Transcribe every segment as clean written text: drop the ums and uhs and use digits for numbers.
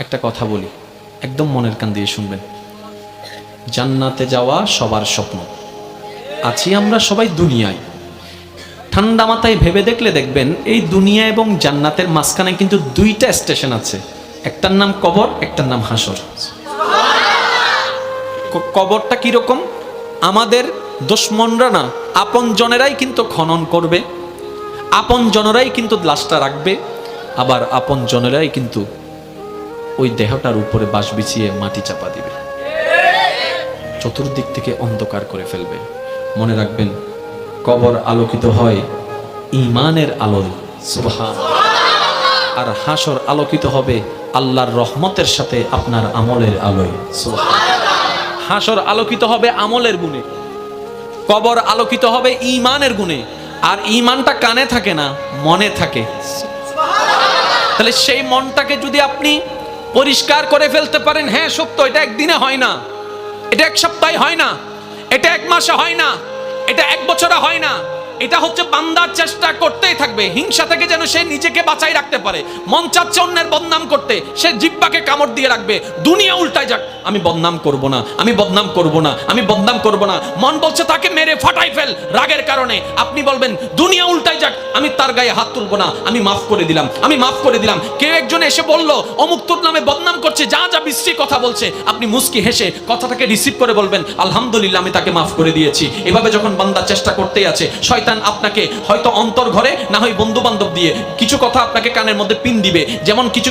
একটা কথা বলি, একদম মনের কান দিয়ে শুনবেন। জান্নাতে যাওয়া সবার স্বপ্ন। আছি আমরা সবাই দুনিয়ায়। ঠান্ডা মাথায় ভেবে দেখলে দেখবেন এই দুনিয়া এবং জান্নাতের মাঝখানে কিন্তু দুইটা স্টেশন আছে। একটার নাম কবর, একটার নাম হাসর। কবরটা কিরকম? আমাদের দুশমনরা না, আপন জনেরাই কিন্তু খনন করবে, আপন জনেরাই কিন্তু লাশটা রাখবে, আবার আপন জনেরাই কিন্তু ওই দেহটার উপরে বাঁশ বিছিয়ে মাটি চাপা দিবে, চতুর্দিক থেকে অন্ধকার করে ফেলবে। মনে রাখবেন, কবর আলোকিত হয় ঈমানের আলোয়, সুবহানাল্লাহ। আর হাসর আলোকিত হবে আল্লাহর রহমতের সাথে আপনার আমলের আলোয়, সুবহানাল্লাহ। হাসর আলোকিত হবে আমলের গুণে, কবর আলোকিত হবে ঈমানের গুণে। আর ঈমানটা কানে থাকে না, মনে থাকে। তাহলে সেই মনটাকে যদি আপনি পরিষ্কার করে ফেলতে পারেন, হ্যাঁ সত্য, এটা একদিনে হয় না, এটা এক সপ্তাহে হয় না, এটা এক মাসে হয় না, এটা এক বছরে হয় না। এটা হচ্ছে বান্দার চেষ্টা করতেই থাকবে, হিংসা থেকে যেন সে নিজেকে বাঁচাই রাখতে পারে। মন চাচ্ছে অন্যের বদনাম করতে, সে জিহ্বাকে কামড় দিয়ে রাখবে, দুনিয়া উল্টায় যাক, আমি বদনাম করব না, আমি বদনাম করব না, আমি বদনাম করব না। মন বলছে তাকে মেরে ফাটাই ফেল রাগের কারণে, আপনি বলবেন দুনিয়া উল্টায় যাক, আমি তার গায়ে হাত তুলব না, আমি মাফ করে দিলাম, আমি মাফ করে দিলাম। কেউ একজন এসে বলল অমুক তোর নামে বদনাম করছে, যা যা বিশ্রী কথা বলছে, আপনি মুস্কি হেসে কথাটাকে রিসিভ করে বলবেন আলহামদুলিল্লাহ, আমি তাকে মাফ করে দিয়েছি। এভাবে যখন বান্দা চেষ্টা করতেই আছে, শয়তান আপনাকে হয়তো অন্তর ঘরে, না হয় বন্ধু বান্ধব দিয়ে কিছু কথা আপনাকে কানের মধ্যে পিন দিবে। যেমন কিছু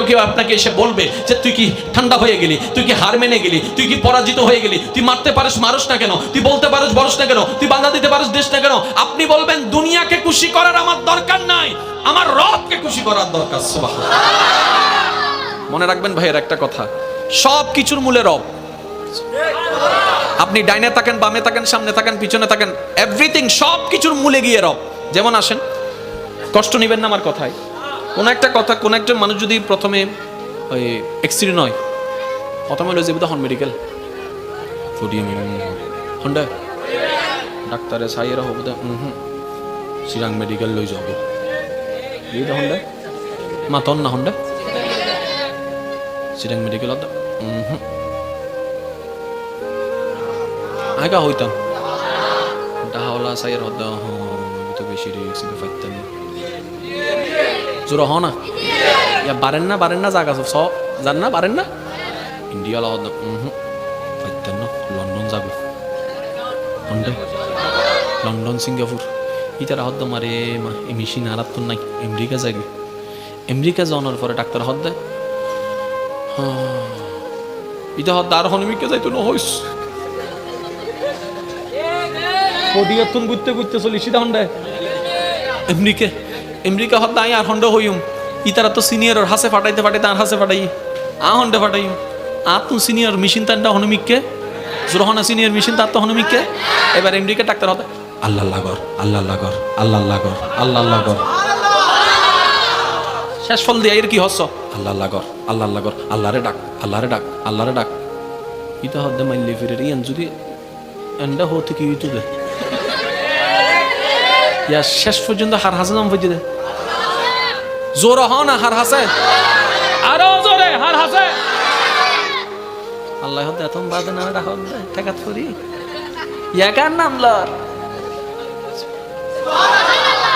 কেউ আপনাকে এসে বলবে যে তুই কি ঠান্ডা হয়ে গেলি, তুই কি হার মেনে গেলি, তুই কি পরাজিত হয়ে গেলি, তুই মারতে পারিস মারস না কেন, তুই বলতে পারিস বলস না কেন, তুই বাধা দিতে পারিস দেশ না কেন। আপনি বলবেন দুনিয়াকে খুশি করার আমার দরকার নাই, আমার রবকে খুশি করার দরকার, সুবহানাল্লাহ। মনে রাখবেন ভাইয়ের একটা কথা, সব কিছুর মূলে রব। আপনি ডাইনে থাকেন, বামে থাকেন, সামনে থাকেন, পিছনে থাকেন, এভরিথিং, সব কিছুর মূলে গিয়ে রব। যেমন আসেন, কষ্ট নেবেন না আমার কথায়। কোন একটা কথা, কোন একজন মানুষ যদি প্রথমে ওই অ্যাক্সিডেন্ট হয়, প্রথমে লয়ে যাবে তখন মেডিকেল ফুটিয়ে হন্ডা ডাক্তারে সাইয়েরা হবো দা চিরাং মেডিকেল লই যাব এই দা হন্ডা মাতন না হন্ডা চিরাং মেডিকেল দা আগা হইতাম ডাহাওলা সাইয়ের হদ্দা তো বেশি রিক্স ফাইতাম জোর হ না ইয়া বারেন না জায়গা সব জান না, বারেন না ইন্ডিয়া হদ্দা ফাইতাম না, লন্ডন যাবে হন্ডা, লন্ডন সিঙ্গাপুর ইতারা হদ্দা মারে মা এই মেশিন আর তো নাই, আমেরিকা যাবে। আমেরিকা যাওয়ার পরে ডাক্তার হদ্দা ইটা হদ্দা আর হনমিকে যাইতো না হইস পডিয়াতুন বুঝতে বুঝতে চলি সিধা হন্ডা আমেরিকা হদ্দা আই আর হন্ডা হইম ইতারা তো সিনিয়র হাসে ফাটাইতে ফাটাইতে আর হাসে ফাটাই হন্ডা ফাটাই আর তুই সিনিয়র মেশিন তান্ডা হনমিককে জোরহনা সিনিয়র মেশিন তার তো হনমিককে। এবার আমেরিকা ডাক্তার হতে আল্লাহ লাগর আল্লাহ লাগর আল্লাহ লাগর আল্লাহ লাগর, শেষ ফল দিয়ে এর কি হস আল্লাহ লাগর আল্লাহ লাগর, আল্লাহরে ডাক আল্লাহরে ডাক আল্লাহরে ডাক ইতা হদ্দে মাইলে ফিরে ইয়ান যদি এন্ডা হতে কি হইতো দে ইয়া শেষ পর্যন্ত হার হাসে নাম বুঝে দে জোর হ না হার হাসে আরো জোরে হার হাসে আল্লাহ হদ্দে এত বাদে না ডাক হদ্দে ঠেকাত করি ইয়াকার নাম ল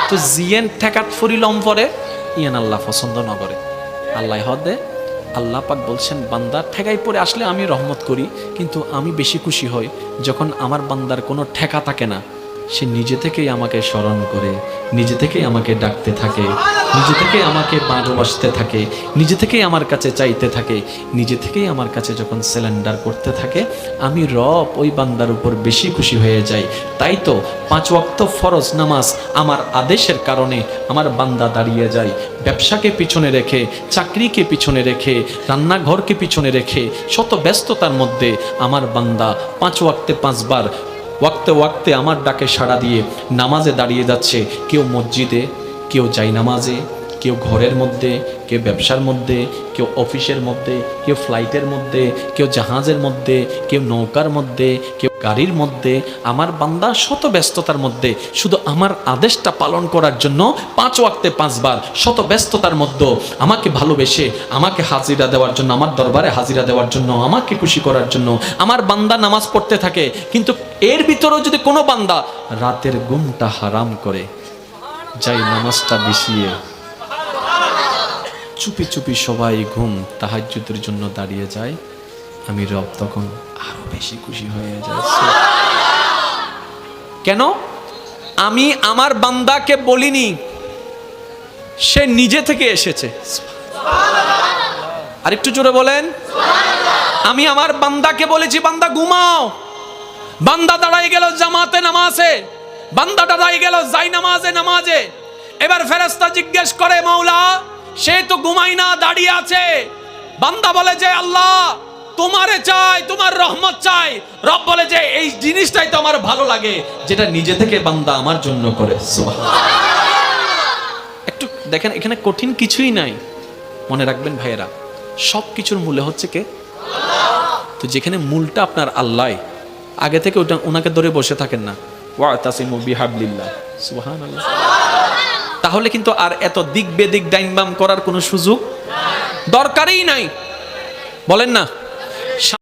তো জিয়েন ঠেকাত ফরি লম পরে ইয়ান আল্লাহ পছন্দ না করে। আল্লাহ হদ্দে আল্লাহ পাক বলছেন বান্দা ঠেকাই পরে আসলে আমি রহমত করি, কিন্তু আমি বেশি খুশি হই যখন আমার বান্দার কোনো ঠেকা থাকে না, সে নিজে থেকেই আমাকে স্মরণ করে, নিজে থেকেই আমাকে ডাকতে থাকে, নিজে থেকেই আমাকে ভালোবাসতে থাকে, নিজে থেকেই আমার কাছে চাইতে থাকে, নিজে থেকেই আমার কাছে যখন সিলিন্ডার করতে থাকে, আমি রব ওই বান্দার উপর বেশি খুশি হয়ে যাই। তাই তো 5 ওয়াক্ত ফরজ নামাজ আমার আদেশের কারণে আমার বান্দা দাঁড়িয়ে যায়। ব্যবসাকে পিছনে রেখে, চাকরিকে পিছনে রেখে, রান্নাঘরকে পিছনে রেখে, শত ব্যস্ততার মধ্যে আমার বান্দা 5 ওয়াক্তে 5 বার ওয়াক্তে ওয়াক্তে আমার ডাকে সাড়া দিয়ে নামাজে দাঁড়িয়ে যাচ্ছে। কেউ মসজিদে, কেউ যায় নামাজে, কেউ ঘরের মধ্যে, কেউ ব্যবসার মধ্যে, কেউ অফিসের মধ্যে, কেউ ফ্লাইটের মধ্যে, কেউ জাহাজের মধ্যে, কেউ নৌকার মধ্যে, কেউ গাড়ির মধ্যে। আমার বান্দা শত ব্যস্ততার মধ্যে শুধু আমার আদেশটা পালন করার জন্য 5 ওয়াক্তে 5 বার শত ব্যস্ততার মধ্যে আমাকে ভালোবেসে, আমাকে হাজিরা দেওয়ার জন্য, আমার দরবারে হাজিরা দেওয়ার জন্য, আমাকে খুশি করার জন্য আমার বান্দা নামাজ পড়তে থাকে। কিন্তু এর ভিতরেও যদি কোনো বান্দা রাতের ঘুমটা হারাম করে, যাই নামাজটা বিছিয়ে চুপি চুপি সবাই ঘুম তাহাজ্জুদের জন্য দাঁড়িয়ে যায়, আমি রব তখন আরো বেশি খুশি হয়ে যাচ্ছে। কেন? আমি আমার বান্দাকে বলিনি, সে নিজে থেকে এসেছে। আরেকটু জোরে বলেন। আমি আমার বান্দাকে বলেছি, বান্দা ঘুমাও। বান্দা দাঁড়াই গেল জামাতে নামাজে, বান্দা দাঁড়াই গেল যাই নামাজে। এবার ফেরেশতা জিজ্ঞেস করে, মাওলা সে তো ঘুমাই না, দাঁড়িয়ে আছে। বান্দা বলে যে আল্লাহ তোমারে চাই, তোমার রহমত চাই। রব বলে যে এই জিনিসটাই তো আমার ভালো লাগে, যেটা নিজে থেকে বান্দা আমার জন্য করে। একটু দেখেন, এখানে কঠিন কিছুই নাই। মনে রাখবেন ভাইয়েরা, সব কিছুর মূলে হচ্ছে কে? তো যেখানে মূলটা আপনার আল্লাহ, আগে থেকে ওটা ওনাকে ধরে বসে থাকেন না। ওয়াতাসিমু বিহাবলিল্লাহ, সুবহানাল্লাহ। তাহলে কিন্তু আর এত দিক বেদিক ডাইন বাম করার কোনো সুযোগ দরকারই নাই। বলেন না?